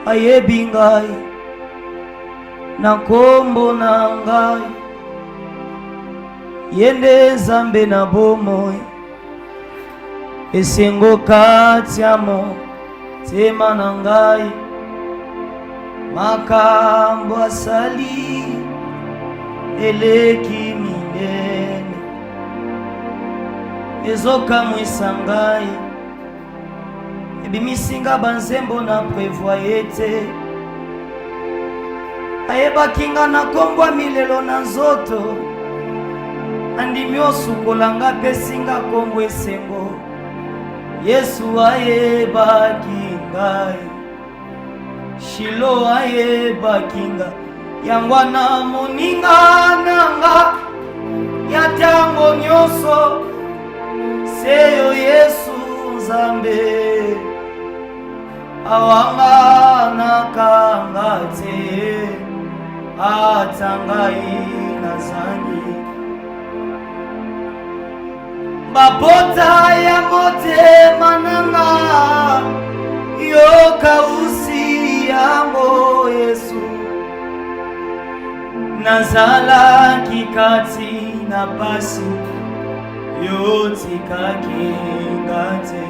Ayebi ngai na kombo na ngai, yende Nzambe na bomoi, esengo kati ya motema na ngai, makambo asali eleki minene, ezokamwisa ngai, ebimisinga banzembo na prevoye te, ayebakinga na kombwa milelo na nzoto, andimi osukolanga pesinga kombo esengo, Yesu ayebaki ngai, Shilo ayebaki ngai, yangwa na moninga nanga ya ntango nyonso, seyo Yesu Nzambe awanga nakanga te, atangai nazangi bapota ya motema nanga, yoka usi yango Yesu, nazala kikati na pasi, yotikaki ngate,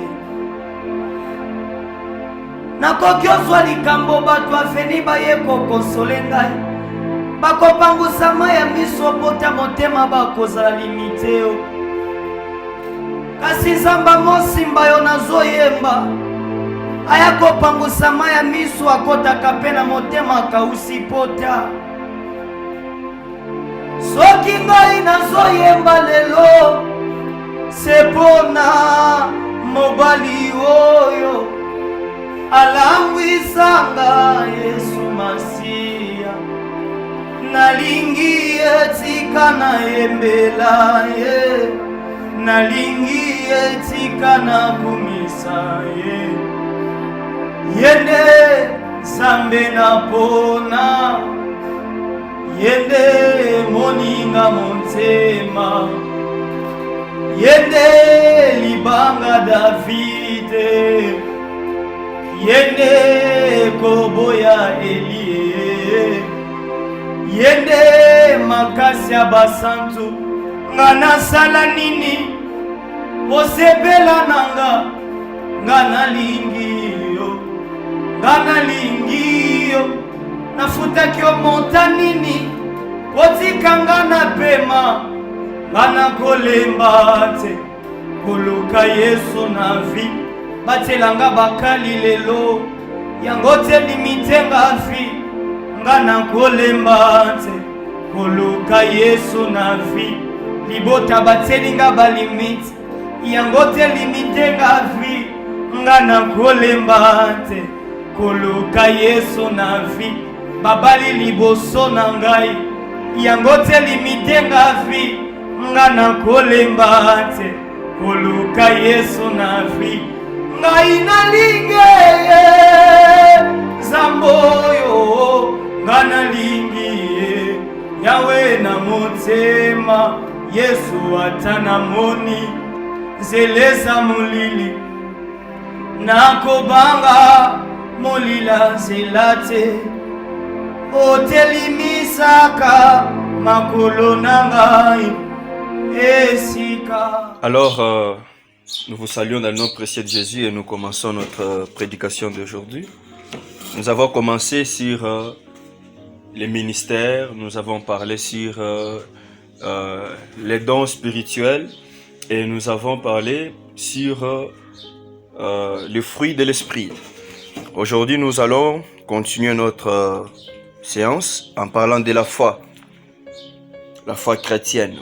nakoki ozwa likambo bato afeni baye kokonsole ngai, bakopangusa mai ya miso pota motema bakozala limite yo, kasi Nzambe mosimba yo nazoyemba, aya kopangusa mai ya miso akotaka pe na motema akausi pota. Soki ngai nazoyemba lelo, sepona mobali oyo alangwisanga Yesu Masiya, nalingi etika na embela ye, nalingi etika na kumisa ye, yende Nzambe na pona, yende moninga montema, yende libanga Davide, yende koboya Elie, yende makasi ya basantu, nga nasala nini osepela nanga, nga nalingi yo, nga nalingi yo, nafutaki yo monta nini otikanga na pema, nga nakolemba te koluka Yesu na vi, batelanga bakali lelo, yango te limite nga vi, nga nakolemba te koluka Yesu na vi, libota batelinga balimite, yango te limite nga vi, nga nakolemba te koluka Yesu na vi, babali liboso na ngai, yango te limite nga vi, nga nakolemba te koluka Yesu na vi, ngai nalingi Nzambe oyo, nga nalingi Yawe na motema, Yesu ata namoni nzeleza molili, nakobanga molila nzela te, otelimisaka makolo na ngai esika. Alors, nous vous saluons dans le nom précieux de Jésus et nous commençons notre prédication d'aujourd'hui. Nous avons commencé sur les ministères, nous avons parlé sur les dons spirituels et nous avons parlé sur les fruits de l'esprit. Aujourd'hui, nous allons continuer notre séance en parlant de la foi chrétienne.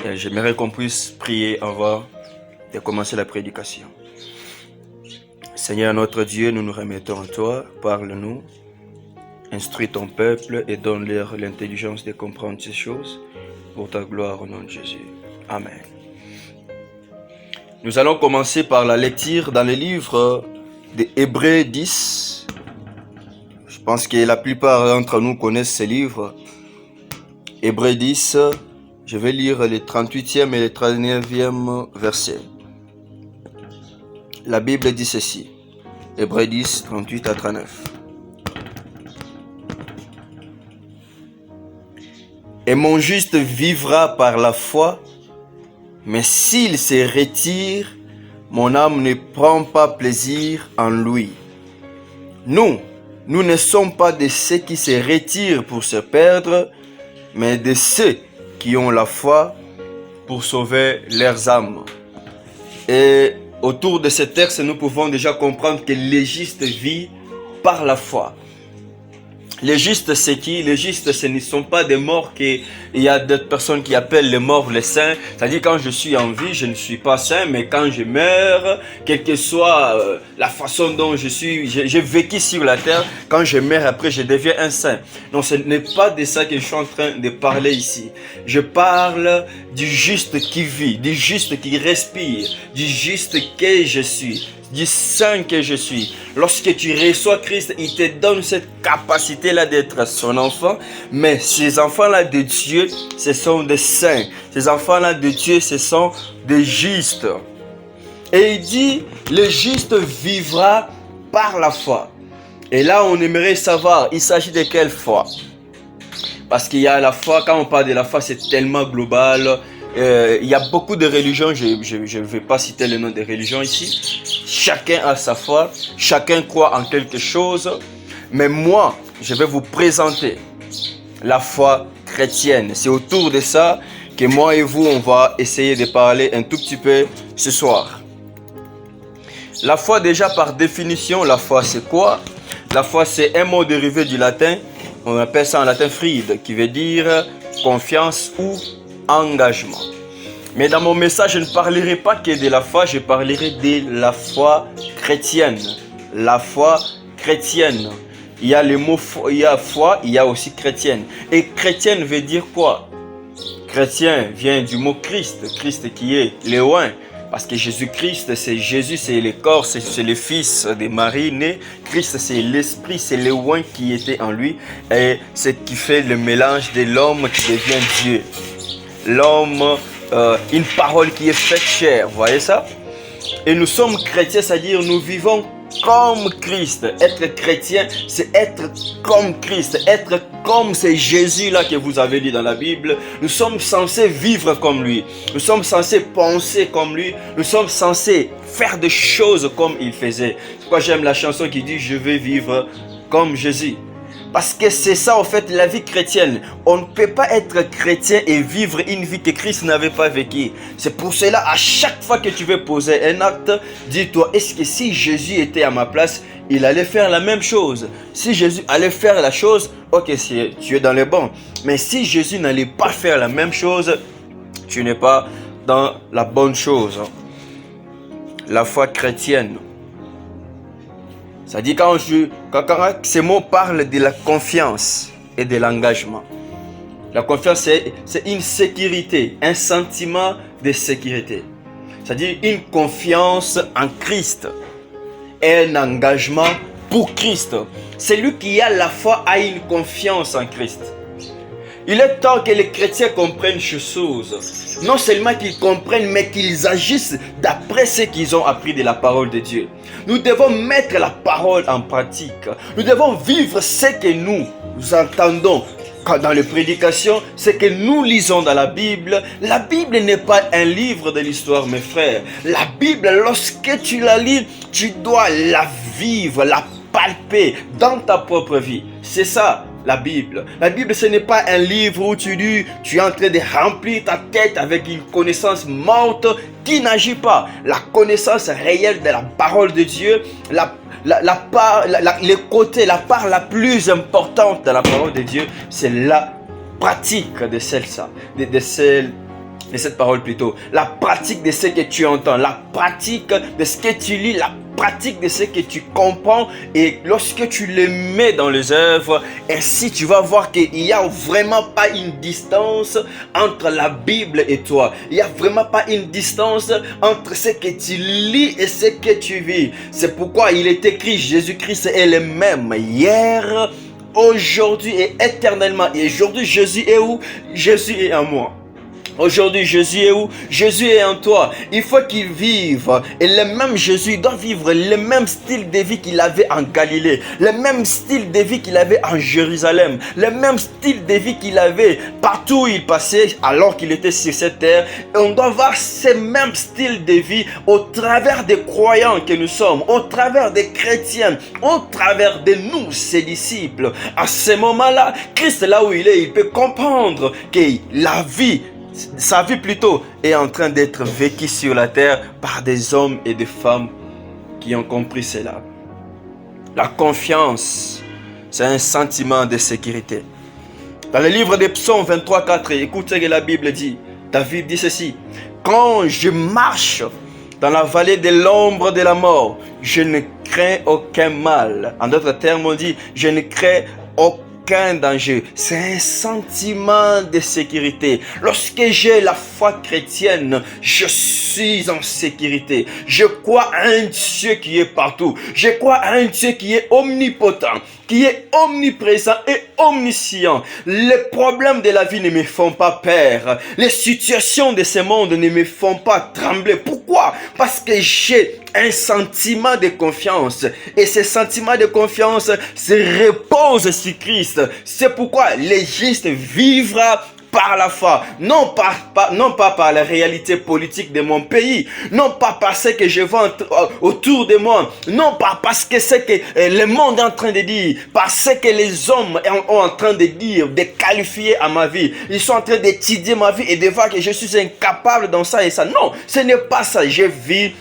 Et j'aimerais qu'on puisse prier avant de commencer la prédication. Seigneur notre Dieu, nous nous remettons à toi, parle-nous, instruis ton peuple et donne-leur l'intelligence de comprendre ces choses pour ta gloire au nom de Jésus. Amen. Nous allons commencer par la lecture dans le livre de Hébreux 10, Je pense que la plupart d'entre nous connaissent ce livre. Hébreux 10, je vais lire les 38e et les 39e versets. La Bible dit ceci. Hébreux 10, 38 à 39. Et mon juste vivra par la foi, mais s'il se retire, mon âme ne prend pas plaisir en lui. Nous ne sommes pas de ceux qui se retirent pour se perdre, mais de ceux qui ont la foi pour sauver leurs âmes. Et autour de ce texte, nous pouvons déjà comprendre que le juste vit par la foi. Les justes, c'est qui? Les justes, ce ne sont pas des morts il y a d'autres personnes qui appellent les morts les saints. C'est-à-dire quand je suis en vie, je ne suis pas saint, mais quand je meurs, quelle que soit la façon dont j'ai vécu sur la terre, quand je meurs après, je deviens un saint. Non, ce n'est pas de ça que je suis en train de parler ici. Je parle du juste qui vit, du juste qui respire, du juste que je suis, du saint que je suis. Lorsque tu reçois Christ, il te donne cette capacité-là d'être son enfant. Mais ces enfants-là de Dieu, ce sont des saints. Ces enfants-là de Dieu, ce sont des justes. Et il dit, le juste vivra par la foi. Et là, on aimerait savoir, il s'agit de quelle foi? Parce qu'il y a la foi, quand on parle de la foi, c'est tellement global. Il y a beaucoup de religions, je ne vais pas citer le nom des religions ici. Chacun a sa foi, chacun croit en quelque chose. Mais moi, je vais vous présenter la foi chrétienne. C'est autour de ça que moi et vous, on va essayer de parler un tout petit peu ce soir. La foi, déjà par définition, la foi c'est quoi? La foi c'est un mot dérivé du latin. On appelle ça en latin fride, qui veut dire confiance ou engagement. Mais dans mon message, je ne parlerai pas que de la foi, je parlerai de la foi chrétienne. La foi chrétienne. Il y a le mot foi, il y a foi, il y a aussi chrétienne. Et chrétienne veut dire quoi? Chrétien vient du mot Christ, Christ qui est le oint. Parce que Jésus-Christ, c'est Jésus, c'est le corps, c'est le fils de Marie né. Christ, c'est l'esprit, c'est le oint qui était en lui. Et c'est ce qui fait le mélange de l'homme qui devient Dieu. L'homme, une parole qui est faite chair, vous voyez ça? Et nous sommes chrétiens, c'est-à-dire nous vivons comme Christ. Être chrétien, c'est être comme Christ, être comme c'est Jésus-là que vous avez dit dans la Bible. Nous sommes censés vivre comme lui, nous sommes censés penser comme lui, nous sommes censés faire des choses comme il faisait. C'est pourquoi j'aime la chanson qui dit « Je vais vivre comme Jésus ». Parce que c'est ça en fait la vie chrétienne. On ne peut pas être chrétien et vivre une vie que Christ n'avait pas vécue. C'est pour cela à chaque fois que tu veux poser un acte, dis-toi, est-ce que si Jésus était à ma place, il allait faire la même chose? Si Jésus allait faire la chose, ok, tu es dans le bon. Mais si Jésus n'allait pas faire la même chose, tu n'es pas dans la bonne chose. La foi chrétienne. Ça dit quand ces mots parlent de la confiance et de l'engagement. La confiance, c'est une sécurité, un sentiment de sécurité. C'est-à-dire une confiance en Christ et un engagement pour Christ. Celui qui a la foi a une confiance en Christ. Il est temps que les chrétiens comprennent ces choses. Non seulement qu'ils comprennent, mais qu'ils agissent d'après ce qu'ils ont appris de la parole de Dieu. Nous devons mettre la parole en pratique. Nous devons vivre ce que nous entendons dans les prédications, ce que nous lisons dans la Bible. La Bible n'est pas un livre de l'histoire, mes frères. La Bible, lorsque tu la lis, tu dois la vivre, la palper dans ta propre vie. C'est ça. La Bible, ce n'est pas un livre où tu es en train de remplir ta tête avec une connaissance morte qui n'agit pas. La connaissance réelle de la parole de Dieu, la part la plus importante de la parole de Dieu, c'est la pratique de de cette parole plutôt, la pratique de ce que tu entends, la pratique de ce que tu lis, la pratique de ce que tu comprends, et lorsque tu les mets dans les œuvres, ainsi tu vas voir qu'il n'y a vraiment pas une distance entre la Bible et toi. Il n'y a vraiment pas une distance entre ce que tu lis et ce que tu vis. C'est pourquoi il est écrit, Jésus-Christ est le même hier, aujourd'hui et éternellement. Et aujourd'hui, Jésus est où? Jésus est en moi. Aujourd'hui, Jésus est où? Jésus est en toi. Il faut qu'il vive. Et le même Jésus doit vivre le même style de vie qu'il avait en Galilée. Le même style de vie qu'il avait en Jérusalem. Le même style de vie qu'il avait partout où il passait alors qu'il était sur cette terre. Et on doit voir ce même style de vie au travers des croyants que nous sommes, au travers des chrétiens, au travers de nous, ses disciples. À ce moment-là, Christ, là où il est, il peut comprendre que la vie, sa vie plutôt, est en train d'être vécue sur la terre par des hommes et des femmes qui ont compris cela. La confiance, c'est un sentiment de sécurité. Dans le livre des Psaumes 23, 4, écoutez ce que la Bible dit. David dit ceci: quand je marche dans la vallée de l'ombre de la mort, je ne crains aucun mal. En d'autres termes, on dit, je ne crains aucun danger. C'est un sentiment de sécurité. Lorsque j'ai la foi chrétienne, je suis en sécurité. Je crois à un Dieu qui est partout. Je crois à un Dieu qui est omnipotent, qui est omniprésent et omniscient. Les problèmes de la vie ne me font pas peur. Les situations de ce monde ne me font pas trembler. Pourquoi? Parce que j'ai un sentiment de confiance. Et ce sentiment de confiance se repose sur Christ. C'est pourquoi les justes vivra par la foi, non pas par la réalité politique de mon pays, non pas parce que je vois autour de moi, non pas parce que c'est que le monde est en train de dire, parce que les hommes sont en train de dire, de qualifier à ma vie. Ils sont en train d'étudier ma vie et de voir que je suis incapable dans ça et ça. Non, ce n'est pas ça. Je vis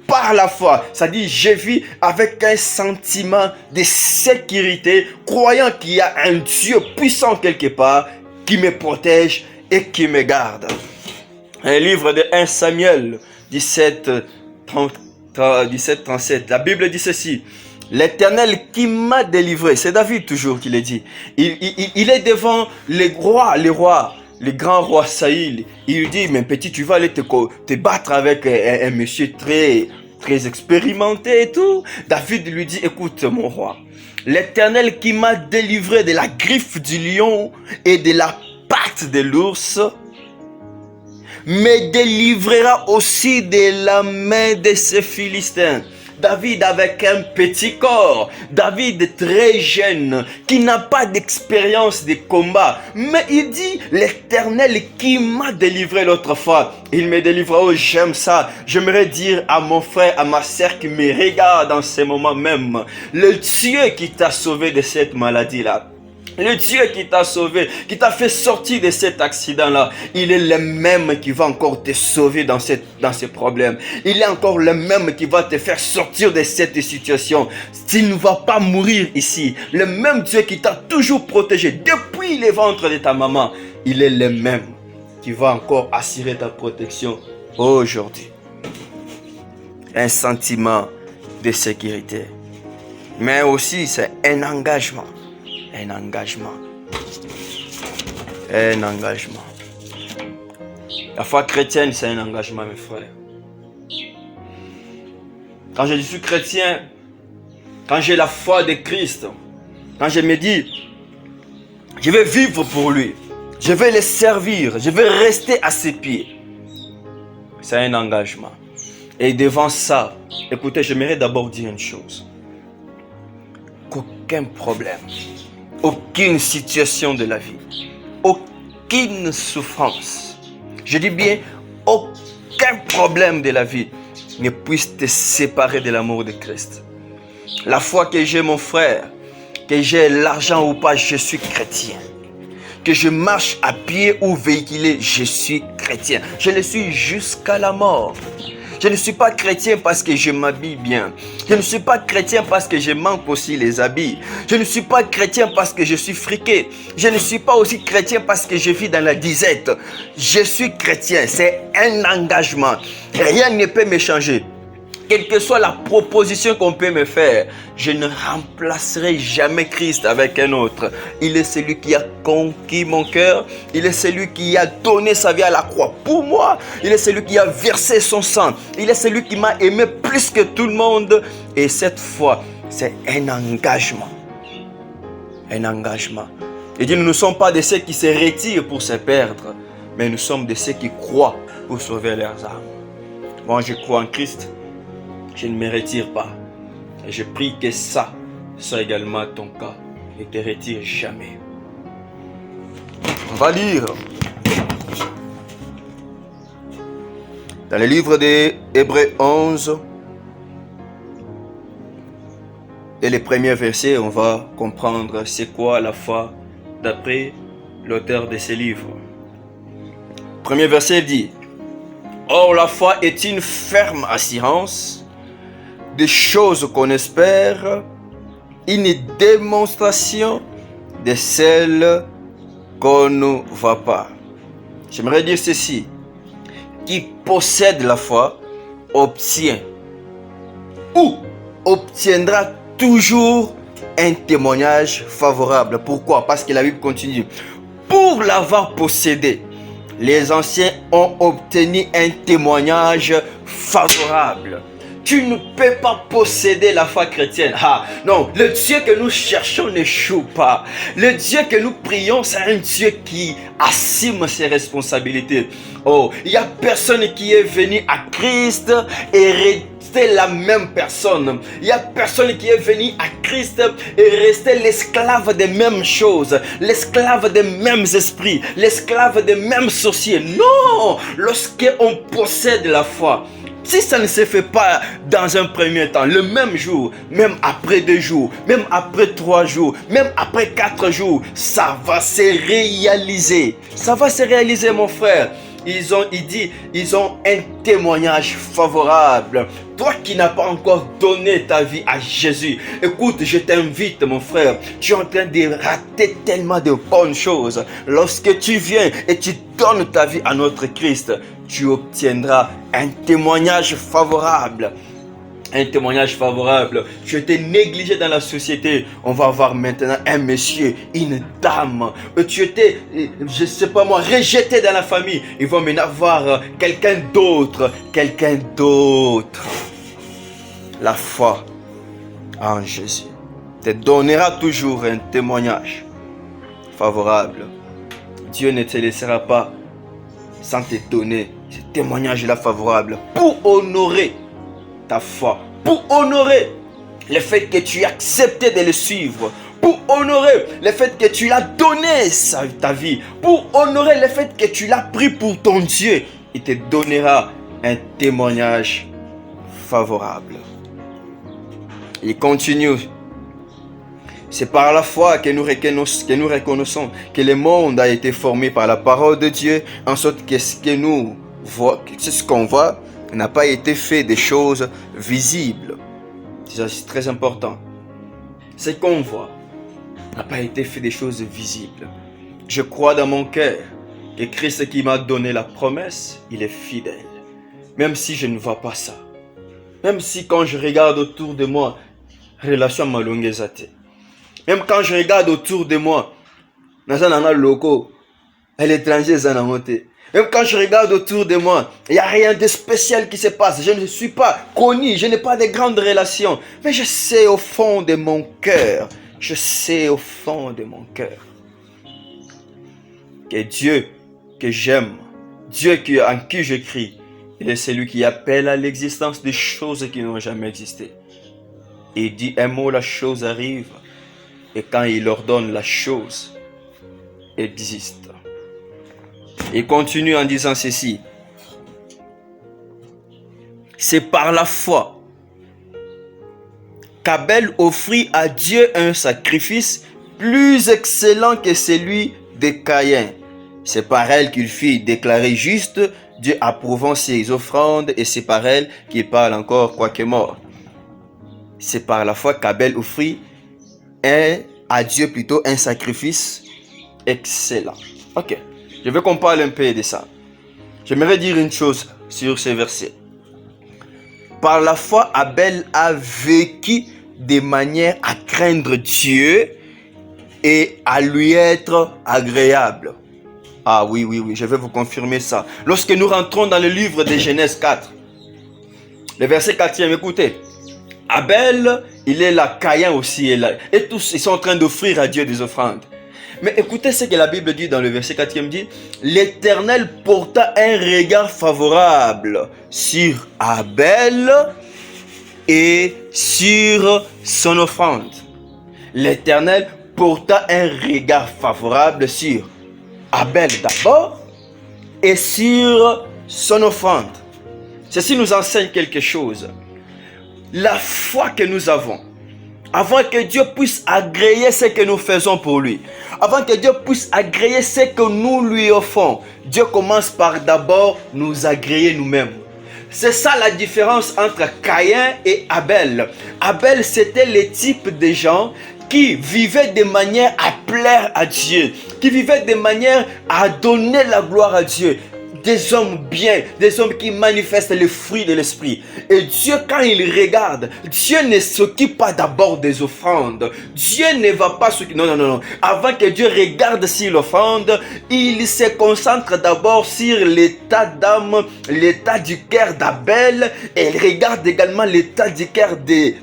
par la foi, ça dit je vis avec un sentiment de sécurité, croyant qu'il y a un Dieu puissant quelque part qui me protège et qui me garde. Un livre de 1 Samuel 17, 37, la Bible dit ceci: l'Éternel qui m'a délivré, c'est David toujours qui le dit, il est devant les rois, le grand roi Saïl. Il lui dit, mais petit, tu vas aller te battre avec un monsieur très expérimenté et tout. David lui dit, écoute mon roi, l'Éternel qui m'a délivré de la griffe du lion et de la patte de l'ours me délivrera aussi de la main de ces Philistins. David avec un petit corps, David très jeune, qui n'a pas d'expérience de combat, mais il dit, l'Éternel qui m'a délivré l'autre fois, il me délivrera. Oh, j'aime ça. J'aimerais dire à mon frère, à ma sœur qui me regarde en ce moment même, le Dieu qui t'a sauvé de cette maladie-là, le Dieu qui t'a sauvé, qui t'a fait sortir de cet accident-là, il est le même qui va encore te sauver dans ces problèmes. Il est encore le même qui va te faire sortir de cette situation. Tu ne vas pas mourir ici. Le même Dieu qui t'a toujours protégé depuis le ventre de ta maman, il est le même qui va encore assurer ta protection aujourd'hui. Un sentiment de sécurité. Mais aussi, c'est un engagement. Un engagement. Un engagement. La foi chrétienne, c'est un engagement, mes frères. Quand je suis chrétien, quand j'ai la foi de Christ, quand je me dis, je vais vivre pour lui, je vais le servir, je vais rester à ses pieds, c'est un engagement. Et devant ça, écoutez, j'aimerais d'abord dire une chose. Qu'aucun problème, aucune situation de la vie, aucune souffrance, je dis bien aucun problème de la vie ne puisse te séparer de l'amour de Christ. La foi que j'ai, mon frère, que j'ai l'argent ou pas, je suis chrétien. Que je marche à pied ou véhiculé, je suis chrétien. Je le suis jusqu'à la mort. Je ne suis pas chrétien parce que je m'habille bien. Je ne suis pas chrétien parce que je manque aussi les habits. Je ne suis pas chrétien parce que je suis friqué. Je ne suis pas aussi chrétien parce que je vis dans la disette. Je suis chrétien, c'est un engagement. Rien ne peut me changer. Quelle que soit la proposition qu'on peut me faire, je ne remplacerai jamais Christ avec un autre. Il est celui qui a conquis mon cœur. Il est celui qui a donné sa vie à la croix pour moi. Il est celui qui a versé son sang. Il est celui qui m'a aimé plus que tout le monde. Et cette fois, c'est un engagement. Un engagement. Il dit, nous ne sommes pas de ceux qui se retirent pour se perdre, mais nous sommes de ceux qui croient pour sauver leurs âmes. Moi, je crois en Christ. Je ne me retire pas. Et je prie que ça soit également ton cas. Ne te retire jamais. On va lire dans le livre des Hébreux 11 et les premiers versets, on va comprendre c'est quoi la foi d'après l'auteur de ce livre. Premier verset dit: Or la foi est une ferme assurance des choses qu'on espère, une démonstration de celles qu'on ne voit pas. J'aimerais dire ceci: qui possède la foi obtient ou obtiendra toujours un témoignage favorable. Pourquoi? Parce que la Bible continue. Pour l'avoir possédé, les anciens ont obtenu un témoignage favorable. Tu ne peux pas posséder la foi chrétienne. Ah, non, le Dieu que nous cherchons n'échoue pas. Le Dieu que nous prions, c'est un Dieu qui assume ses responsabilités. Oh, il n'y a personne qui est venu à Christ et rester la même personne. Il n'y a personne qui est venu à Christ et rester l'esclave des mêmes choses, l'esclave des mêmes esprits, l'esclave des mêmes sorciers. Non, lorsqu'on possède la foi, si ça ne se fait pas dans un premier temps, le même jour, même après 2 jours, même après 3 jours, même après 4 jours, ça va se réaliser. Ça va se réaliser, mon frère. Ils ont un témoignage favorable. Toi qui n'as pas encore donné ta vie à Jésus, écoute, je t'invite, mon frère. Tu es en train de rater tellement de bonnes choses. Lorsque tu viens et tu donnes ta vie à notre Christ, tu obtiendras un témoignage favorable. Un témoignage favorable. Tu étais négligé dans la société. On va avoir maintenant un monsieur, une dame. Tu étais, je ne sais pas moi, rejeté dans la famille. Ils vont maintenant avoir quelqu'un d'autre. Quelqu'un d'autre. La foi en Jésus te donnera toujours un témoignage favorable. Dieu ne te laissera pas sans te donner ce témoignage-là favorable pour honorer ta foi, pour honorer le fait que tu as accepté de le suivre, pour honorer le fait que tu l'as donné ta vie, pour honorer le fait que tu l'as pris pour ton Dieu. Il te donnera un témoignage favorable. Il continue. C'est par la foi que nous reconnaissons que le monde a été formé par la parole de Dieu, en sorte que ce qu'on voit n'a pas été fait des choses visibles. C'est très important. Ce qu'on voit n'a pas été fait des choses visibles. Je crois dans mon cœur que Christ qui m'a donné la promesse, il est fidèle. Même si je ne vois pas ça. Même si quand je regarde autour de moi, relation malongezate. Même quand je regarde autour de moi, nazana loko, à l'étranger zana monté. Même quand je regarde autour de moi, il n'y a rien de spécial qui se passe. Je ne suis pas connu, je n'ai pas de grandes relations. Mais je sais au fond de mon cœur, je sais au fond de mon cœur que Dieu que j'aime, Dieu en qui je crie, il est celui qui appelle à l'existence des choses qui n'ont jamais existé. Il dit un mot, la chose arrive. Et quand il ordonne, la chose existe. Il continue en disant ceci. C'est par la foi qu'Abel offrit à Dieu un sacrifice plus excellent que celui de Caïn. C'est par elle qu'il fut déclaré juste Dieu approuvant ses offrandes et c'est par elle qu'il parle encore quoique mort. C'est par la foi qu'Abel offrit à Dieu plutôt un sacrifice excellent. Ok, je veux qu'on parle un peu de ça. J'aimerais dire une chose sur ces versets. Par la foi, Abel a vécu de manière à craindre Dieu et à lui être agréable. Ah oui, je vais vous confirmer ça. Lorsque nous rentrons dans le livre de Genèse 4, le verset 4e, écoutez. Abel, il est là, Caïn aussi est là. Et tous, ils sont en train d'offrir à Dieu des offrandes. Mais écoutez ce que la Bible dit dans le verset 4e, dit « L'Éternel porta un regard favorable sur Abel et sur son offrande. » L'Éternel porta un regard favorable sur Abel d'abord et sur son offrande. Ceci nous enseigne quelque chose. La foi que nous avons, avant que Dieu puisse agréer ce que nous faisons pour lui, avant que Dieu puisse agréer ce que nous lui offrons, Dieu commence par d'abord nous agréer nous-mêmes. C'est ça la différence entre Caïn et Abel. Abel, c'était le type de gens qui vivaient de manière à plaire à Dieu, qui vivaient de manière à donner la gloire à Dieu. Des hommes bien, des hommes qui manifestent les fruits de l'esprit. Et Dieu, quand il regarde, Dieu ne s'occupe pas d'abord des offrandes. Dieu ne va pas s'occuper. Non. Avant que Dieu regarde sur l'offrande, il se concentre d'abord sur l'état d'âme, l'état du cœur d'Abel. Et il regarde également l'état du cœur de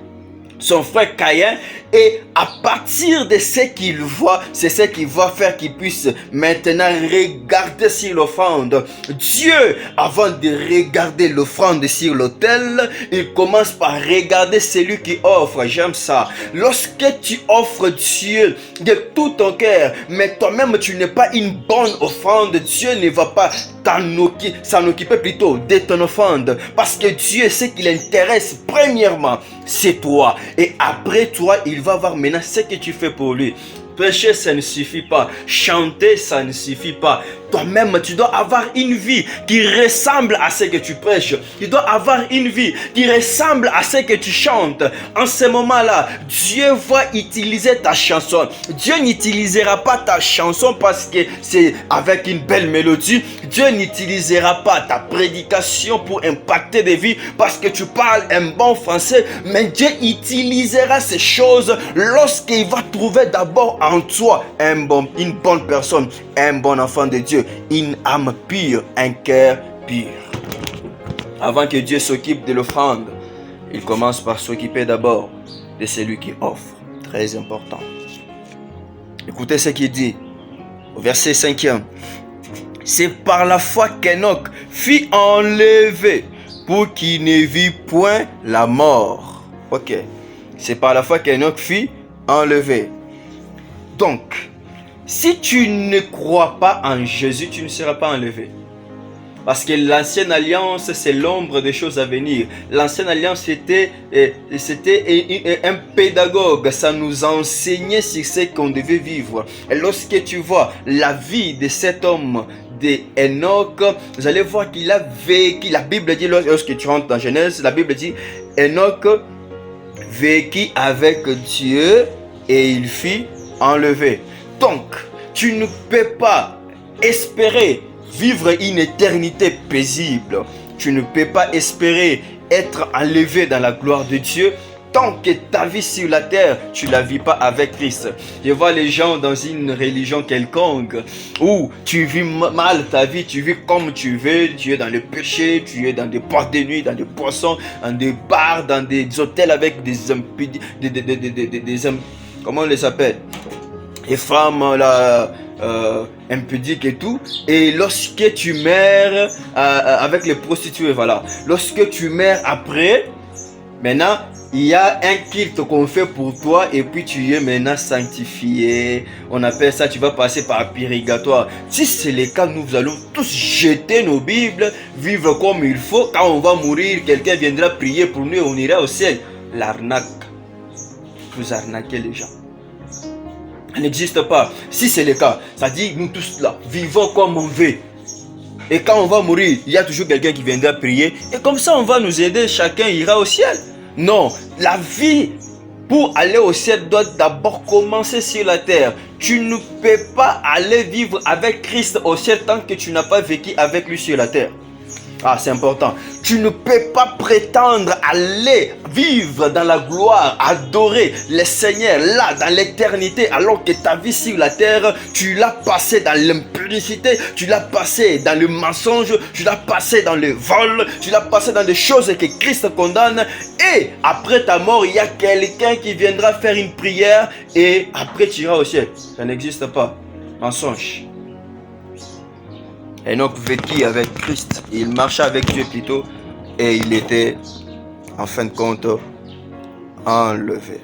son frère Caïn, et à partir de ce qu'il voit, c'est ce qu'il va faire qu'il puisse maintenant regarder sur l'offrande. Dieu, avant de regarder l'offrande sur l'autel, il commence par regarder celui qui offre. J'aime ça. Lorsque tu offres Dieu de tout ton cœur, mais toi-même tu n'es pas une bonne offrande, Dieu ne va pas s'en occuper plutôt de ton offrande, parce que Dieu, ce qui l'intéresse premièrement, c'est toi, et après toi il va voir maintenant ce que tu fais pour lui. Prêcher, ça ne suffit pas. Chanter, ça ne suffit pas. Toi-même, tu dois avoir une vie qui ressemble à ce que tu prêches. Tu dois avoir une vie qui ressemble à ce que tu chantes. En ce moment-là, Dieu va utiliser ta chanson. Dieu n'utilisera pas ta chanson parce que c'est avec une belle mélodie. Dieu n'utilisera pas ta prédication pour impacter des vies parce que tu parles un bon français. Mais Dieu utilisera ces choses lorsqu'il va trouver d'abord en toi une bonne personne, un bon enfant de Dieu, une âme pure, un cœur pur. Avant que Dieu s'occupe de l'offrande, il commence par s'occuper d'abord de celui qui offre. Très important. Écoutez ce qu'il dit au verset 5e. C'est par la foi qu'Enoch fut enlevé pour qu'il ne vit point la mort. Ok. C'est par la foi qu'Enoch fut enlevé. Donc, si tu ne crois pas en Jésus, tu ne seras pas enlevé. Parce que l'ancienne alliance, c'est l'ombre des choses à venir. L'ancienne alliance, c'était un pédagogue. Ça nous enseignait sur ce qu'on devait vivre. Et lorsque tu vois la vie de cet homme, d'Enoch, vous allez voir qu'il a vécu. La Bible dit, lorsque tu rentres dans Genèse, la Bible dit, Enoch vécut avec Dieu et il fut enlevé. Donc, tu ne peux pas espérer vivre une éternité paisible. Tu ne peux pas espérer être enlevé dans la gloire de Dieu tant que ta vie sur la terre, tu ne la vis pas avec Christ. Je vois les gens dans une religion quelconque où tu vis mal ta vie, tu vis comme tu veux, tu es dans le péché, tu es dans des boîtes de nuit, dans des poissons, dans des bars, dans des hôtels avec comment on les appelle? Les femmes là, impudiques et tout. Et lorsque tu meurs avec les prostituées, voilà. Lorsque tu meurs après, maintenant, il y a un culte qu'on fait pour toi et puis tu es maintenant sanctifié. On appelle ça, tu vas passer par purgatoire. Si c'est le cas, nous allons tous jeter nos Bibles, vivre comme il faut. Quand on va mourir, quelqu'un viendra prier pour nous et on ira au ciel. L'arnaque. Vous arnaquez les gens. Ça n'existe pas. Si c'est le cas, ça dit nous tous là, vivons comme on veut. Et quand on va mourir, il y a toujours quelqu'un qui viendra prier. Et comme ça, on va nous aider, chacun ira au ciel. Non, la vie pour aller au ciel doit d'abord commencer sur la terre. Tu ne peux pas aller vivre avec Christ au ciel tant que tu n'as pas vécu avec lui sur la terre. Ah, c'est important. Tu ne peux pas prétendre aller vivre dans la gloire, adorer le Seigneur là, dans l'éternité, alors que ta vie sur la terre, tu l'as passé dans l'impudicité, tu l'as passé dans le mensonge, tu l'as passé dans le vol, tu l'as passé dans des choses que Christ condamne. Et après ta mort, il y a quelqu'un qui viendra faire une prière et après tu iras au ciel. Ça n'existe pas. Mensonge. Enoch vécut avec Christ, il marchait avec Dieu plutôt, et il était en fin de compte enlevé.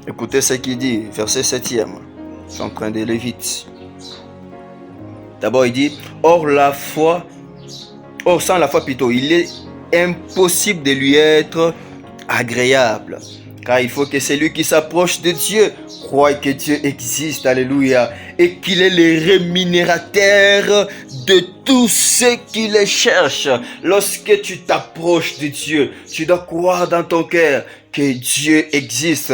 Écoutez ce qu'il dit, verset 7e, je suis en train de lire vite. D'abord il dit, sans la foi plutôt, il est impossible de lui être agréable. Car il faut que celui qui s'approche de Dieu croit que Dieu existe, alléluia, et qu'il est le rémunérateur de tous ceux qui le cherchent. Lorsque tu t'approches de Dieu, tu dois croire dans ton cœur que Dieu existe.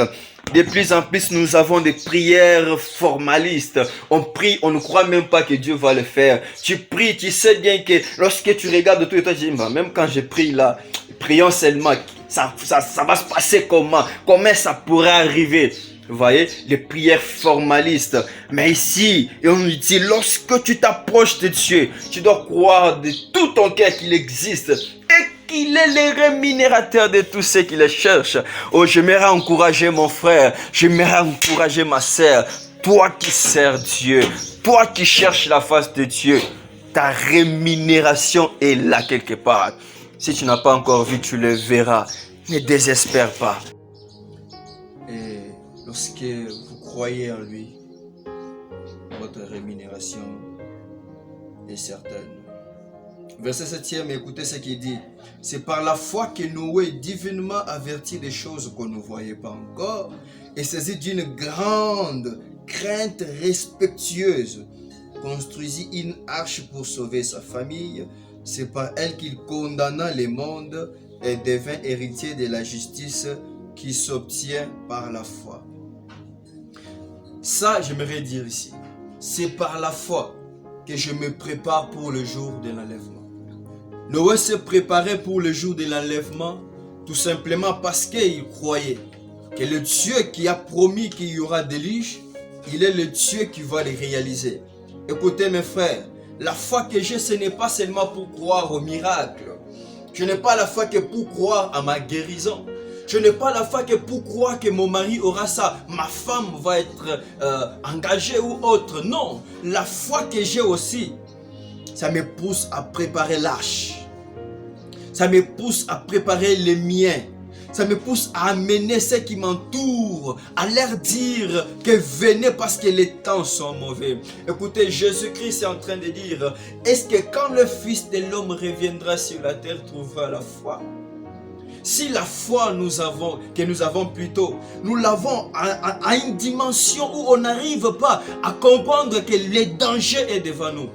De plus en plus, nous avons des prières formalistes. On prie, on ne croit même pas que Dieu va le faire. Tu pries, tu sais bien que lorsque tu regardes tout et toi, tu dis, même quand je prie là, prions seulement. Ça va se passer comment? Comment ça pourrait arriver? Vous voyez, les prières formalistes. Mais ici, on nous dit, lorsque tu t'approches de Dieu, tu dois croire de tout ton cœur qu'il existe et qu'il est le rémunérateur de tous ceux qui le cherchent. Oh, j'aimerais encourager mon frère, j'aimerais encourager ma sœur. Toi qui sers Dieu, toi qui cherches la face de Dieu, ta rémunération est là quelque part. Si tu n'as pas encore vu, tu le verras. Ne désespère pas. Et lorsque vous croyez en lui, votre rémunération est certaine. Verset 7e, écoutez ce qu'il dit. C'est par la foi que Noé, divinement averti des choses qu'on ne voyait pas encore, et saisi d'une grande crainte respectueuse, construisit une arche pour sauver sa famille. C'est par elle qu'il condamna le monde et devint héritier de la justice qui s'obtient par la foi. Ça, j'aimerais dire ici, c'est par la foi que je me prépare pour le jour de l'enlèvement. Noé se préparait pour le jour de l'enlèvement tout simplement parce qu'il croyait que le Dieu qui a promis qu'il y aura déluge, il est le Dieu qui va les réaliser. Écoutez mes frères, la foi que j'ai, ce n'est pas seulement pour croire au miracle. Je n'ai pas la foi que pour croire à ma guérison. Je n'ai pas la foi que pour croire que mon mari aura ça, ma femme va être engagée ou autre. Non, la foi que j'ai aussi, ça me pousse à préparer l'arche. Ça me pousse à préparer les miens. Ça me pousse à amener ceux qui m'entourent, à leur dire que venez parce que les temps sont mauvais. Écoutez, Jésus-Christ est en train de dire, est-ce que quand le Fils de l'homme reviendra sur la terre, trouvera la foi? Si la foi que nous avons plutôt, nous l'avons à une dimension où on n'arrive pas à comprendre que le danger est devant nous.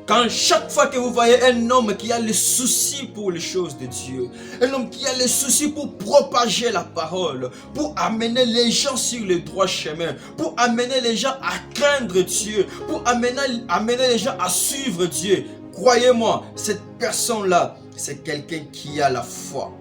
Quand chaque fois que vous voyez un homme qui a le souci pour les choses de Dieu, un homme qui a le souci pour propager la parole, pour amener les gens sur le droit chemin, pour amener les gens à craindre Dieu, pour amener les gens à suivre Dieu, croyez-moi, cette personne-là, c'est quelqu'un qui a la foi.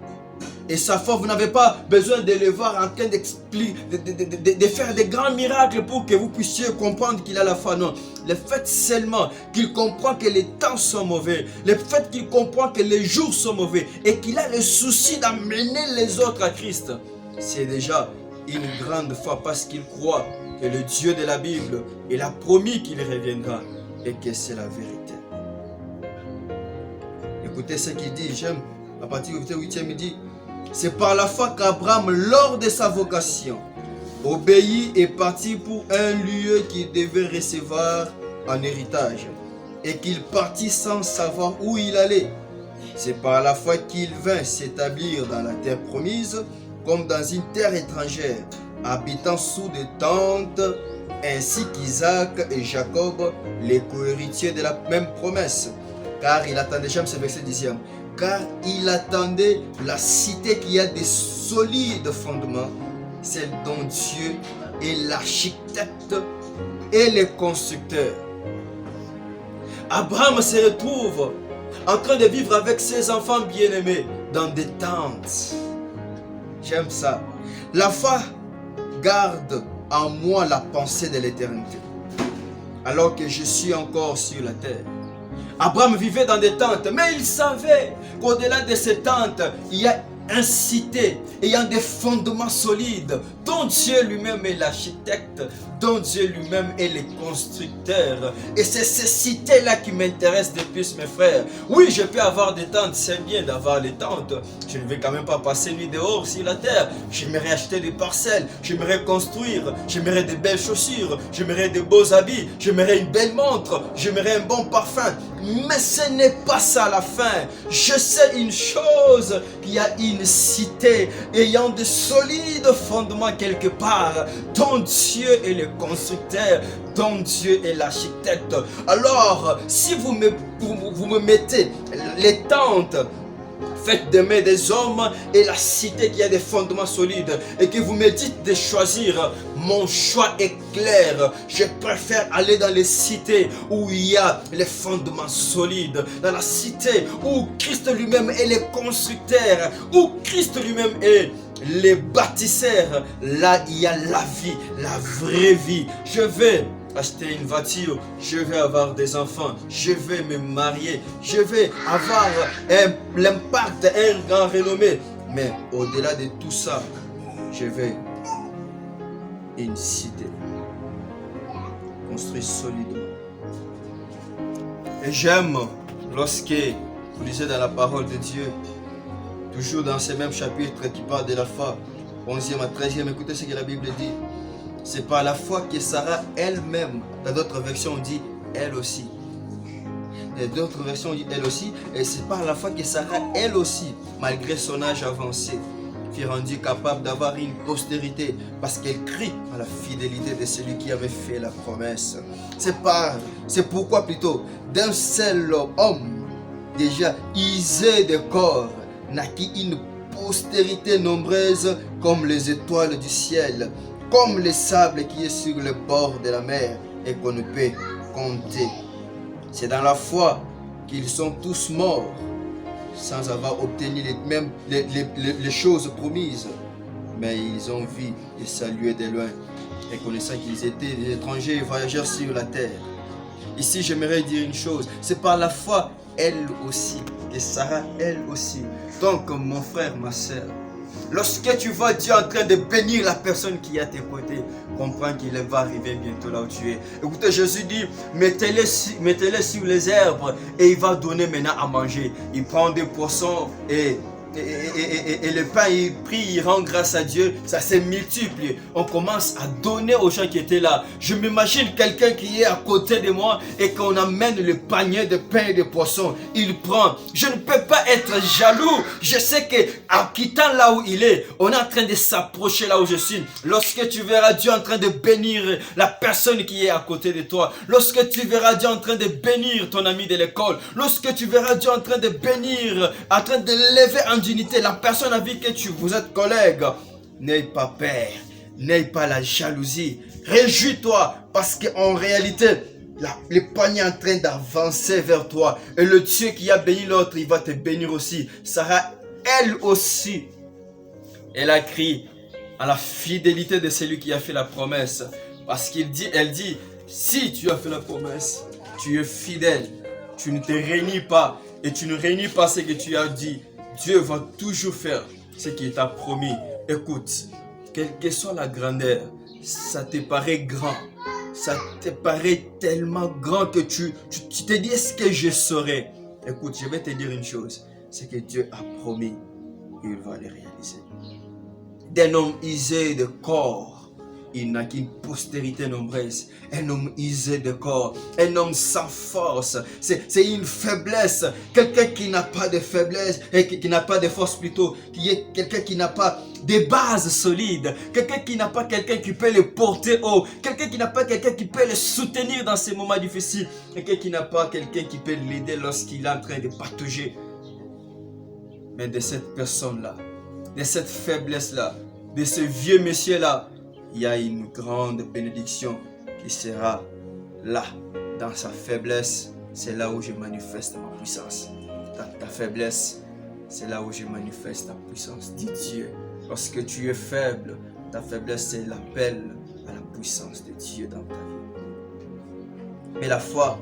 Et sa foi, vous n'avez pas besoin de le voir en train d'expliquer, de faire des grands miracles pour que vous puissiez comprendre qu'il a la foi. Non, le fait seulement qu'il comprend que les temps sont mauvais, le fait qu'il comprend que les jours sont mauvais et qu'il a le souci d'amener les autres à Christ, c'est déjà une grande foi parce qu'il croit que le Dieu de la Bible, il a promis qu'il reviendra et que c'est la vérité. Écoutez ce qu'il dit, j'aime, à partir du 8e, il dit, c'est par la foi qu'Abraham, lors de sa vocation, obéit et partit pour un lieu qu'il devait recevoir en héritage, et qu'il partit sans savoir où il allait. C'est par la foi qu'il vint s'établir dans la terre promise, comme dans une terre étrangère, habitant sous des tentes ainsi qu'Isaac et Jacob, les co-héritiers de la même promesse. Car il attendait, j'aime ce verset 10e, car il attendait la cité qui a des solides fondements, celle dont Dieu est l'architecte et le constructeur. Abraham se retrouve en train de vivre avec ses enfants bien-aimés dans des tentes. J'aime ça. La foi garde en moi la pensée de l'éternité, alors que je suis encore sur la terre. Abraham vivait dans des tentes, mais il savait qu'au-delà de ces tentes, il y a une cité ayant des fondements solides, dont Dieu lui-même est l'architecte, dont Dieu lui-même est le constructeur. Et c'est ces cités-là qui m'intéressent de plus, mes frères. Oui, je peux avoir des tentes, c'est bien d'avoir des tentes. Je ne vais quand même pas passer nuit dehors sur la terre. J'aimerais acheter des parcelles, j'aimerais construire, j'aimerais de belles chaussures, j'aimerais de beaux habits, j'aimerais une belle montre, j'aimerais un bon parfum. Mais ce n'est pas ça la fin. Je sais une chose, qu'il y a une cité ayant de solides fondements quelque part, dont Dieu est le constructeur, dont Dieu est l'architecte. Alors, si vous me mettez les tentes faites de mains des hommes et la cité qui a des fondements solides, et que vous me dites de choisir, mon choix est clair. Je préfère aller dans les cités où il y a les fondements solides, dans la cité où Christ lui-même est le constructeur, où Christ lui-même est le bâtisseur. Là il y a la vie, la vraie vie. Je vais acheter une voiture, je vais avoir des enfants, je vais me marier, je vais avoir l'impact, un grand renommée. Mais au-delà de tout ça, je vais une cité construite solidement. Et j'aime lorsque vous lisez dans la parole de Dieu, toujours dans ce même chapitre qui parle de la foi, 11e à 13e, écoutez ce que la Bible dit. C'est par la foi que Sarah elle-même, dans d'autres versions on dit elle aussi. Dans d'autres versions on dit elle aussi. Et c'est par la foi que Sarah elle aussi, malgré son âge avancé, fut rendue capable d'avoir une postérité. Parce qu'elle crie à la fidélité de celui qui avait fait la promesse. C'est pourquoi plutôt, d'un seul homme, déjà isé de corps, naquit une postérité nombreuse comme les étoiles du ciel, comme le sable qui est sur le bord de la mer et qu'on ne peut compter. C'est dans la foi qu'ils sont tous morts sans avoir obtenu les choses promises. Mais ils ont vu et salué de loin et connaissant qu'ils étaient des étrangers et voyageurs sur la terre. Ici, j'aimerais dire une chose, c'est par la foi, elle aussi, et Sarah, elle aussi. Donc, mon frère, ma soeur, lorsque tu vois Dieu en train de bénir la personne qui est à tes côtés, comprends qu'il va arriver bientôt là où tu es. Écoutez, Jésus dit, mettez-les sur les herbes et il va donner maintenant à manger. Il prend des poissons et le pain, il prie, il rend grâce à Dieu, ça se multiplie. On commence à donner aux gens qui étaient là. Je m'imagine quelqu'un qui est à côté de moi et qu'on amène le panier de pain et de poissons. Il prend. Je ne peux pas être jaloux. Je sais qu'en quittant là où il est, on est en train de s'approcher là où je suis. Lorsque tu verras Dieu en train de bénir la personne qui est à côté de toi, lorsque tu verras Dieu en train de bénir ton ami de l'école, lorsque tu verras Dieu en train de bénir, en train de lever en unité la personne avec qui vous êtes collègues, n'aie pas peur, n'aie pas la jalousie, réjouis-toi parce qu'en réalité le panier est en train d'avancer vers toi et le Dieu qui a béni l'autre, il va te bénir aussi. Sarah, elle aussi, elle a crié à la fidélité de celui qui a fait la promesse, parce qu'elle dit, si tu as fait la promesse, tu es fidèle, tu ne te réunis pas et tu ne réunis pas ce que tu as dit. Dieu va toujours faire ce qu'il t'a promis. Écoute, quelle que soit la grandeur, ça te paraît grand. Ça te paraît tellement grand que tu te dis, est-ce que je saurais? Écoute, je vais te dire une chose. C'est que Dieu a promis, il va le réaliser. D'un homme isé de corps, il n'a qu'une postérité nombreuse, un homme usé de corps, un homme sans force. C'est une faiblesse. Quelqu'un qui n'a pas de faiblesse, et qui n'a pas de force plutôt, qui est quelqu'un qui n'a pas des bases solides, quelqu'un qui n'a pas quelqu'un qui peut le porter haut, quelqu'un qui n'a pas quelqu'un qui peut le soutenir dans ces moments difficiles, quelqu'un qui n'a pas quelqu'un qui peut l'aider lorsqu'il est en train de patauger. Mais de cette personne-là, de cette faiblesse-là, de ce vieux monsieur-là, il y a une grande bénédiction qui sera là. Dans sa faiblesse, c'est là où je manifeste ma puissance. Dans ta faiblesse, c'est là où je manifeste ta puissance. Dis Dieu, lorsque tu es faible, ta faiblesse, c'est l'appel à la puissance de Dieu dans ta vie. Mais la foi,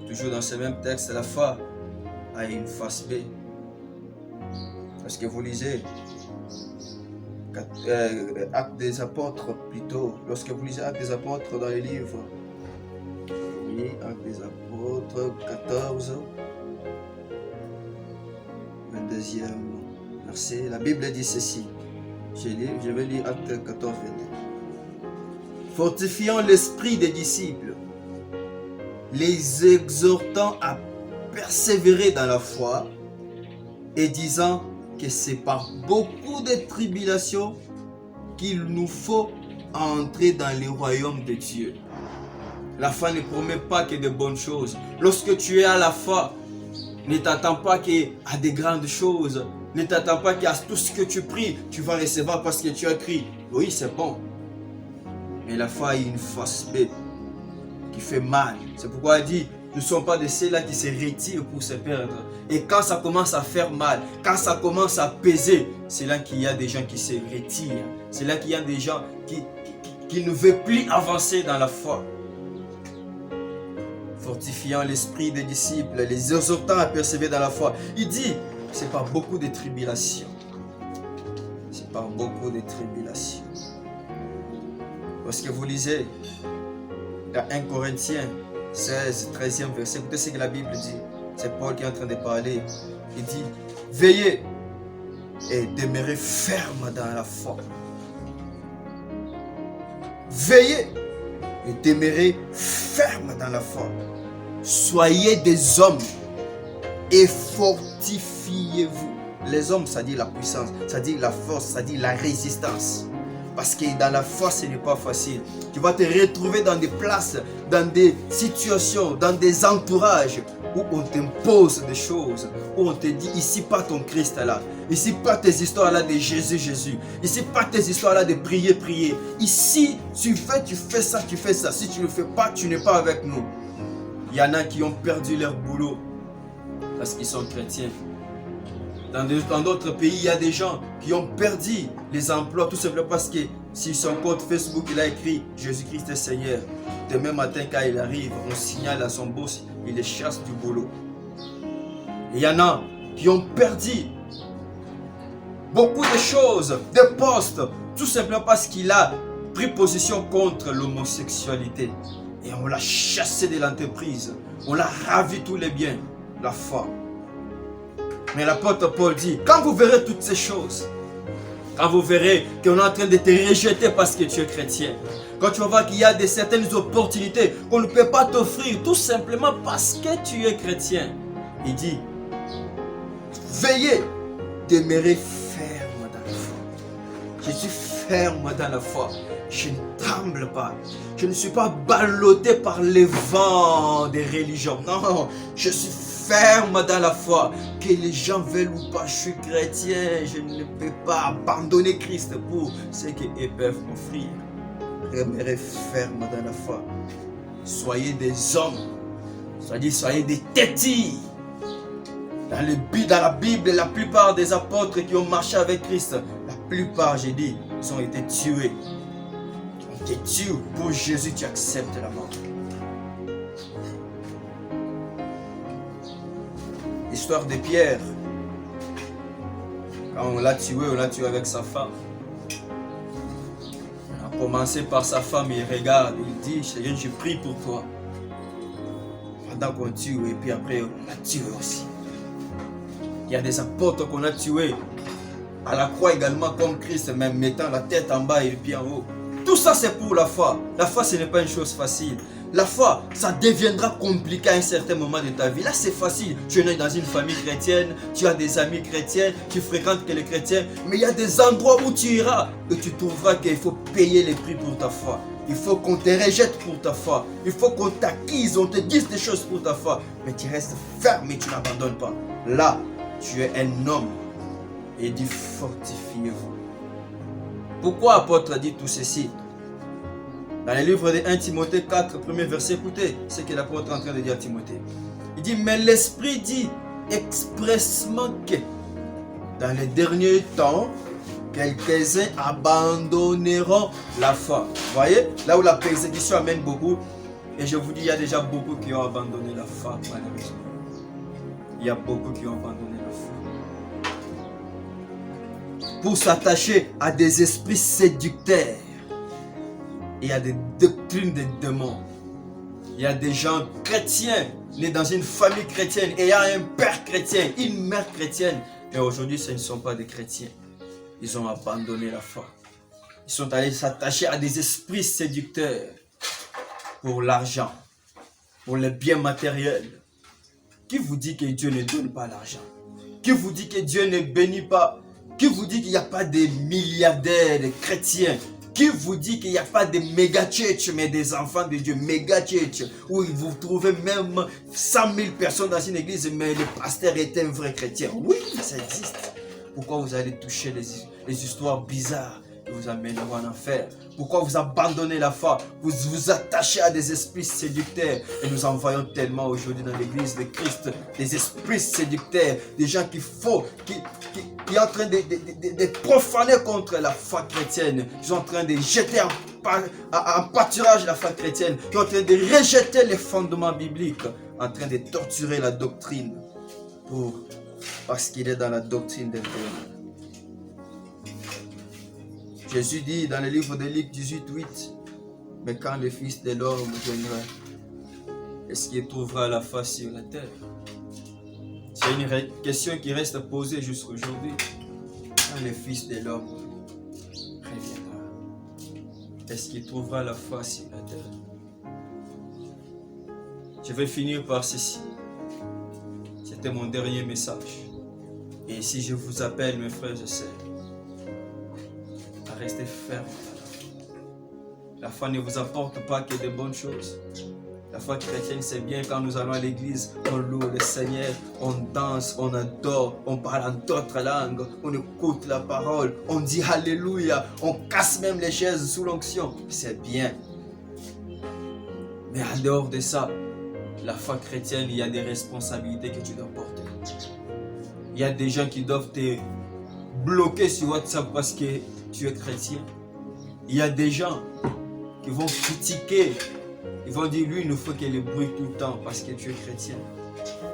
toujours dans ce même texte, la foi a une face B. Lorsque vous lisez Actes des Apôtres plutôt, lorsque vous lisez Actes des Apôtres dans les livres, oui, Actes des Apôtres 14, 22e verset, la Bible dit ceci, je vais lire Actes 14, 22. Fortifiant l'esprit des disciples, les exhortant à persévérer dans la foi et disant que c'est par beaucoup de tribulations qu'il nous faut entrer dans le royaume de Dieu. La foi ne promet pas que de bonnes choses. Lorsque tu es à la foi, ne t'attends pas à des grandes choses. Ne t'attends pas qu'à tout ce que tu pries, tu vas recevoir parce que tu as crié. Oui, c'est bon. Mais la foi a une face B qui fait mal. C'est pourquoi il dit, nous ne sommes pas de ceux-là qui se retirent pour se perdre. Et quand ça commence à faire mal, quand ça commence à peser, c'est là qu'il y a des gens qui se retirent. C'est là qu'il y a des gens qui ne veulent plus avancer dans la foi. Fortifiant l'esprit des disciples, les exhortant à persévérer dans la foi. Il dit, c'est par beaucoup de tribulations. C'est par beaucoup de tribulations. Lorsque vous lisez dans 1 Corinthiens 16, 13e verset, écoutez ce que la Bible dit. C'est Paul qui est en train de parler. Il dit, veillez et demeurez ferme dans la foi. Veillez et demeurez ferme dans la foi. Soyez des hommes et fortifiez-vous. Les hommes, ça dit la puissance, ça dit la force, ça dit la résistance. Parce que dans la foi, ce n'est pas facile. Tu vas te retrouver dans des places, dans des situations, dans des entourages où on t'impose des choses, où on te dit, ici pas ton Christ là, ici pas tes histoires là de Jésus, Jésus, ici pas tes histoires là de prier, prier. Ici, tu fais ça, tu fais ça. Si tu ne le fais pas, tu n'es pas avec nous. Il y en a qui ont perdu leur boulot parce qu'ils sont chrétiens. Dans d'autres pays, il y a des gens qui ont perdu les emplois tout simplement parce que sur son compte Facebook, il a écrit Jésus-Christ est Seigneur. Demain matin, quand il arrive, on signale à son boss, il les chasse du boulot. Et il y en a qui ont perdu beaucoup de choses, des postes, tout simplement parce qu'il a pris position contre l'homosexualité. Et on l'a chassé de l'entreprise. On l'a ravi tous les biens. La foi. Mais l'apôtre Paul dit, quand vous verrez toutes ces choses, quand vous verrez qu'on est en train de te rejeter parce que tu es chrétien, quand tu vas voir qu'il y a certaines opportunités qu'on ne peut pas t'offrir tout simplement parce que tu es chrétien, il dit, veillez, demeurez ferme dans la foi. Je suis ferme dans la foi. Je ne tremble pas. Je ne suis pas ballotté par les vents des religions. Non, je suis ferme dans la foi. Que les gens veulent ou pas, je suis chrétien. Je ne peux pas abandonner Christ pour ce qu'ils peuvent offrir. Demeurez ferme dans la foi. Soyez des hommes. Soyez des têtis. Dans la Bible, la plupart des apôtres qui ont marché avec Christ, la plupart, j'ai dit, ils ont été tués. Tu es tué pour Jésus, tu acceptes la mort. L'histoire de Pierre. Quand on l'a tué avec sa femme. On a commencé par sa femme, il regarde, il dit, Seigneur, je prie pour toi. Pendant qu'on tue, et puis après, on l'a tué aussi. Il y a des apôtres qu'on a tués à la croix également comme Christ, même mettant la tête en bas et le pied en haut. Tout ça, c'est pour la foi. La foi, ce n'est pas une chose facile. La foi, ça deviendra compliqué à un certain moment de ta vie. Là, c'est facile. Tu es né dans une famille chrétienne, tu as des amis chrétiens, tu fréquentes que les chrétiens. Mais il y a des endroits où tu iras et tu trouveras qu'il faut payer les prix pour ta foi. Il faut qu'on te rejette pour ta foi. Il faut qu'on t'acquise, on te dise des choses pour ta foi. Mais tu restes ferme et tu n'abandonnes pas. Là, tu es un homme. Et dit fortifiez-vous. Pourquoi l'apôtre a dit tout ceci? Dans le livre de 1 Timothée 4, premier verset, écoutez ce que l'apôtre est en train de dire à Timothée. Il dit, mais l'Esprit dit expressement que dans les derniers temps, quelques-uns abandonneront la foi. Vous voyez, là où la persécution amène beaucoup, et je vous dis, il y a déjà beaucoup qui ont abandonné la foi, malheureusement. Il y a beaucoup qui ont abandonné la foi. Pour s'attacher à des esprits séducteurs. Il y a des doctrines des démons. Il y a des gens chrétiens, nés dans une famille chrétienne, ayant un père chrétien, une mère chrétienne. Et aujourd'hui, ce ne sont pas des chrétiens. Ils ont abandonné la foi. Ils sont allés s'attacher à des esprits séducteurs pour l'argent, pour les biens matériels. Qui vous dit que Dieu ne donne pas l'argent? Qui vous dit que Dieu ne bénit pas? Qui vous dit qu'il n'y a pas des milliardaires, des chrétiens? Qui vous dit qu'il n'y a pas de méga church, mais des enfants de Dieu, méga church, où vous trouvez même 100 000 personnes dans une église, mais le pasteur est un vrai chrétien? Oui, ça existe. Pourquoi vous allez toucher les histoires bizarres qui vous amèneront en enfer? Pourquoi vous abandonnez la foi? Vous vous attachez à des esprits séducteurs. Et nous en voyons tellement aujourd'hui dans l'église de Christ. Des esprits séducteurs. Des gens qui sont en train de profaner contre la foi chrétienne. Ils sont en train de jeter en pâturage la foi chrétienne. Qui sont en train de rejeter les fondements bibliques. En train de torturer la doctrine. Parce qu'il est dans la doctrine des démons. Jésus dit dans le livre de Luc 18:8, mais quand le Fils de l'homme viendra, est-ce qu'il trouvera la foi sur la terre? C'est une question qui reste posée jusqu'à aujourd'hui. Quand le Fils de l'homme reviendra, est-ce qu'il trouvera la foi sur la terre? Je vais finir par ceci. C'était mon dernier message. Et si je vous appelle, mes frères et sœurs, à rester ferme. La foi ne vous apporte pas que de bonnes choses. La foi chrétienne, c'est bien quand nous allons à l'église, on loue le Seigneur, on danse, on adore, on parle en d'autres langues, on écoute la parole, on dit Alléluia, on casse même les chaises sous l'onction. C'est bien. Mais en dehors de ça, la foi chrétienne, il y a des responsabilités que tu dois porter. Il y a des gens qui doivent te bloquer sur WhatsApp parce que tu es chrétien. Il y a des gens qui vont critiquer. Ils vont dire, lui, il ne faut qu'il bruit tout le temps parce que tu es chrétien.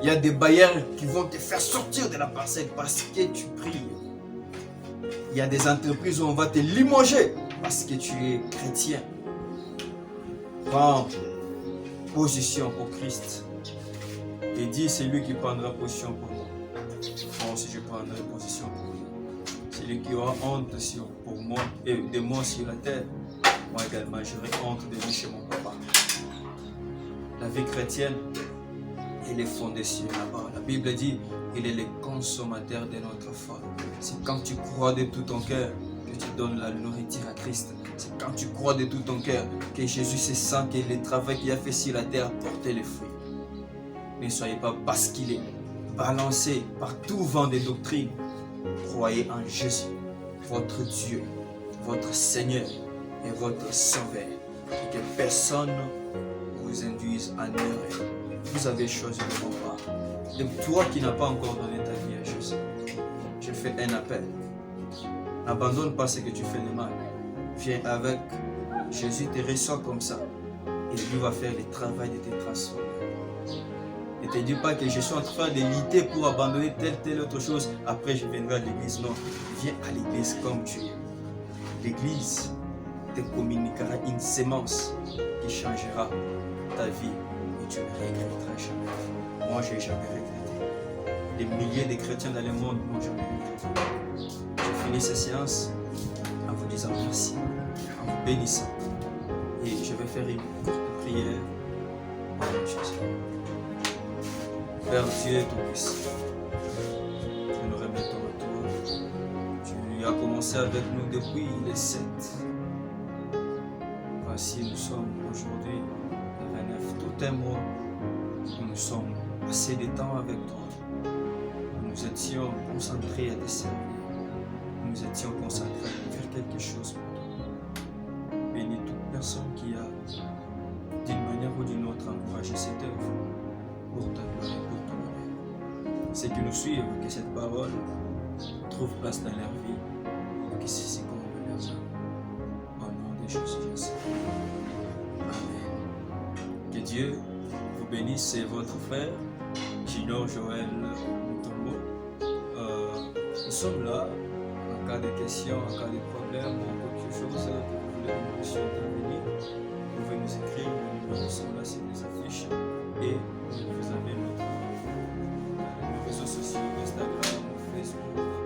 Il y a des bailleurs qui vont te faire sortir de la parcelle parce que tu pries. Il y a des entreprises où on va te limoger parce que tu es chrétien. Prends position pour Christ. Et dis, c'est lui qui prendra position pour moi. Moi aussi, je prendrai position pour lui. Celui qui aura honte pour moi et de moi sur la terre, moi également j'aurai honte de lui chez mon papa. La vie chrétienne, elle est fondée sur là-bas. La Bible dit, il est le consommateur de notre foi. C'est quand tu crois de tout ton cœur que tu donnes la nourriture à Christ. C'est quand tu crois de tout ton cœur que Jésus se sent que le travail qu'il a fait sur la terre a porté les fruits. Ne soyez pas basculés, balancés par tout vent de doctrine. Croyez en Jésus, votre Dieu, votre Seigneur et votre Sauveur. Et que personne vous induise en erreur. Vous avez choisi le bon pas. Et toi qui n'as pas encore donné ta vie à Jésus, je fais un appel. N'abandonne pas ce que tu fais de mal. Viens avec. Jésus te reçoit comme ça. Et lui va faire le travail de te transformer. Ne te dis pas que je suis en train de lutter pour abandonner telle autre chose. Après, je viendrai à l'église. Non, viens à l'église comme tu es. L'église te communiquera une sémence qui changera ta vie et tu ne regretteras jamais. Moi, je n'ai jamais regretté. Des milliers de chrétiens dans le monde n'ont jamais regretté. Je finis cette séance en vous disant merci, en vous bénissant. Et je vais faire une courte prière. Père Dieu Tout-Puissant, nous nous remettons à toi. Tu as commencé avec nous depuis les 7. Voici, nous sommes aujourd'hui le 29, tout un mois où nous sommes passés des temps avec toi. Nous étions concentrés à te servir. Nous étions concentrés à faire quelque chose pour toi. Bénis toute personne qui a, d'une manière ou d'une autre, encouragé cette œuvre pour ta gloire et pour ton honneur. Ceux qui nous suivent, que cette parole trouve place dans leur vie, que ceci comble leurs âmes. Au nom de Jésus. Amen. Que Dieu vous bénisse, c'est votre frère, Gino Joël Mutombo. Nous sommes là, en cas de questions, en cas de problème ou quelque chose que vous voulez que nous puissions intervenir, vous pouvez nous écrire, nous sommes là sur les affiches et vous avez nos réseaux sociaux, Instagram, Facebook.